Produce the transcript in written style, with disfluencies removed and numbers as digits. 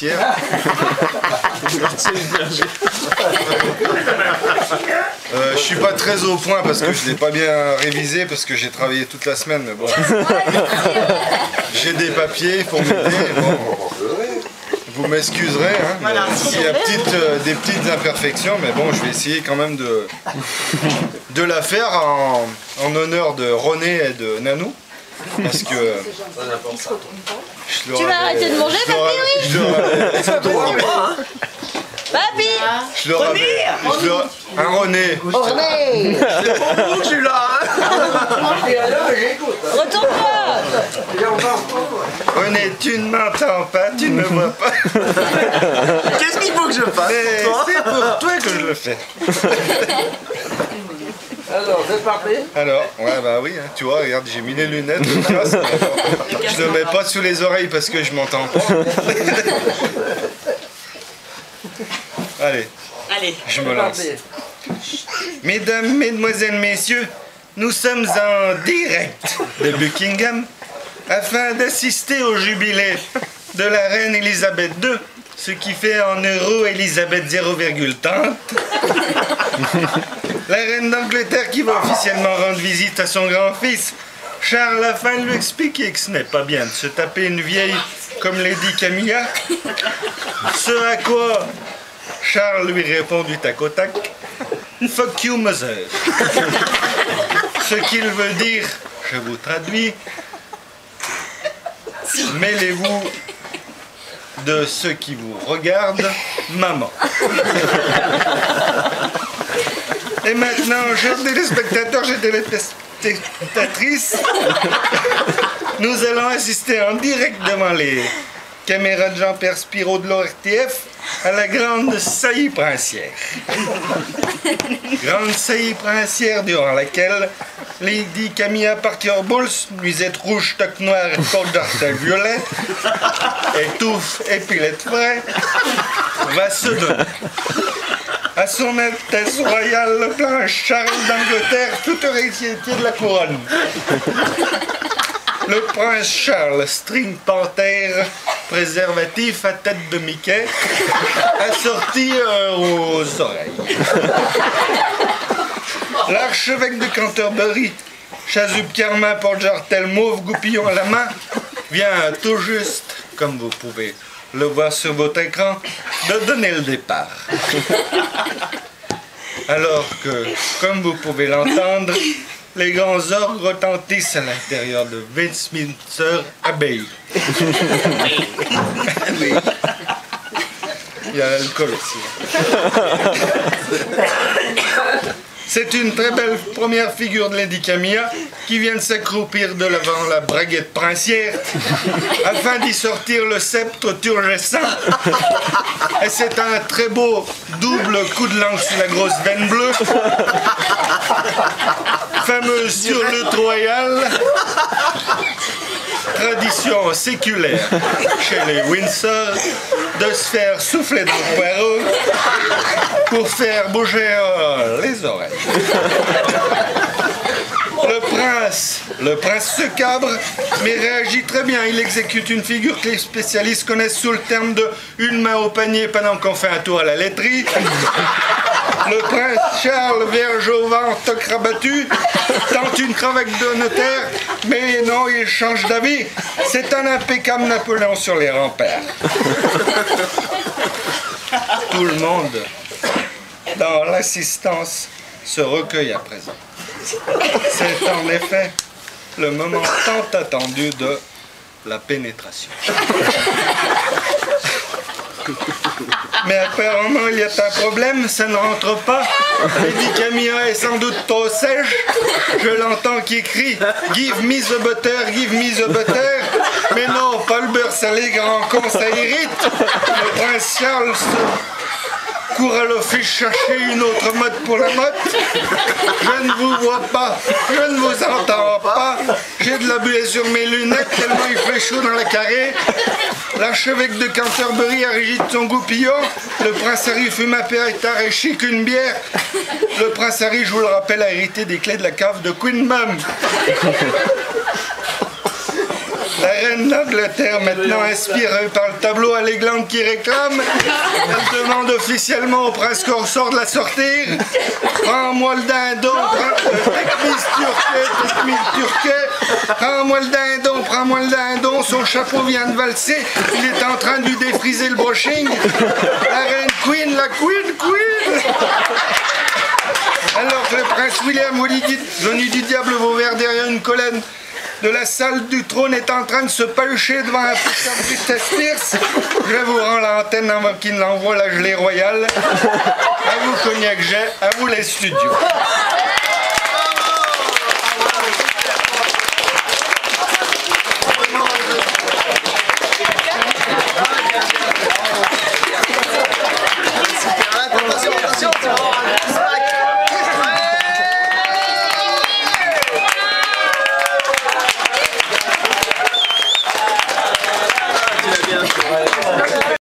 Je suis pas très au point parce que je l'ai pas bien révisé parce que j'ai travaillé toute la semaine, mais bon. J'ai des papiers pour m'aider. Bon. Vous m'excuserez hein, s'il y a des petites imperfections, mais bon, je vais essayer quand même de la faire en honneur de René et de Nanou. Parce que... Tu vas arrêter de manger, papy, oui? Papy! Je leur avais... Un René! René! C'est pour vous que je suis là, hein. Retourne-toi! René, tu ne m'entends pas, tu ne me vois pas. Qu'est-ce qu'il faut que je fasse? C'est pour toi que je le fais. Alors, c'est parti. Alors, ouais, bah oui, hein, tu vois, regarde, j'ai mis les lunettes, je casse, je le mets pas sous les oreilles parce que je m'entends pas. Allez, je me lance. Mesdames, mesdemoiselles, messieurs, nous sommes en direct de Buckingham afin d'assister au jubilé de la reine Elisabeth II, ce qui fait en euros Elisabeth 0,30. La reine d'Angleterre qui va officiellement rendre visite à son grand-fils, Charles, afin de lui expliquer que ce n'est pas bien de se taper une vieille comme Lady Camilla. Ce à quoi Charles lui répond du tac au tac, « Fuck you, mother ». Ce qu'il veut dire, je vous traduis, « Mêlez-vous de ceux qui vous regardent, maman ». Et maintenant, chers téléspectateurs, chers téléspectatrices, nous allons assister en direct devant les caméras de Jean-Pierre Spiro de l'ORTF à la grande saillie princière. Grande saillie princière durant laquelle Lady Camilla Parker Bowles, nuisette rouge, toque noire et porte d'artel violet, étouffe, épilette frais, va se donner. À son Altesse Royale, le prince Charles d'Angleterre, toute héritier de la couronne. Le prince Charles, string panthère, préservatif à tête de Mickey, assorti aux oreilles. L'archevêque de Canterbury, chasuble carmin, porte-jartel mauve, goupillon à la main, vient tout juste, comme vous pouvez le voir sur votre écran, de donner le départ. Alors que, comme vous pouvez l'entendre, les grands orgues retentissent à l'intérieur de Westminster Abbey. Il y a l'alcool aussi. C'est une très belle première figure de Lady Camilla qui vient de s'accroupir devant la braguette princière afin d'y sortir le sceptre turgescent. Et c'est un très beau double coup de langue sur la grosse veine bleue, fameuse sur le royal, tradition séculaire chez les Windsor de se faire souffler dans le poireau pour faire bouger les oreilles. Le prince se cabre, mais réagit très bien. Il exécute une figure que les spécialistes connaissent sous le terme de « une main au panier pendant qu'on fait un tour à la laiterie ». Le prince Charles, verge au ventre, toque rabattu, tente une cravate de notaire, mais non, il change d'avis. C'est un impeccable Napoléon sur les remparts. Tout le monde, dans l'assistance, se recueille à présent. C'est en effet le moment tant attendu de la pénétration. Mais apparemment il y a un problème, ça ne rentre pas. Lady Camilla est sans doute trop sèche. Je l'entends qui crie « Give me the butter, give me the butter ». Mais non, pas le beurre salé, grand con, ça irrite. Le prince Charles court à l'office chercher une autre mode pour la mode. Je ne vous vois pas, je ne vous entends pas. J'ai de la buée sur mes lunettes tellement il fait chaud dans la carrée. L'archevêque de Canterbury agite son goupillon. Le prince Harry fume un pétard et chic une bière. Le prince Harry, je vous le rappelle, a hérité des clés de la cave de Queen Mum. La reine d'Angleterre, maintenant inspirée par le tableau à l'aiglande qui réclame, elle demande officiellement au prince consort de la sortir. Prends-moi le dindon, prends-moi le dindon, prends-moi le dindon. Son chapeau vient de valser, il est en train de lui défriser le brushing. La reine Queen, la Queen. Alors que le prince William venu du diable Vauvert derrière une colonne de la salle du trône est en train de se palucher devant un putain de Britney Spears, je vous rends l'antenne avant qu'il n'envoie la gelée royale. À vous Cognac Jet, à vous les studios.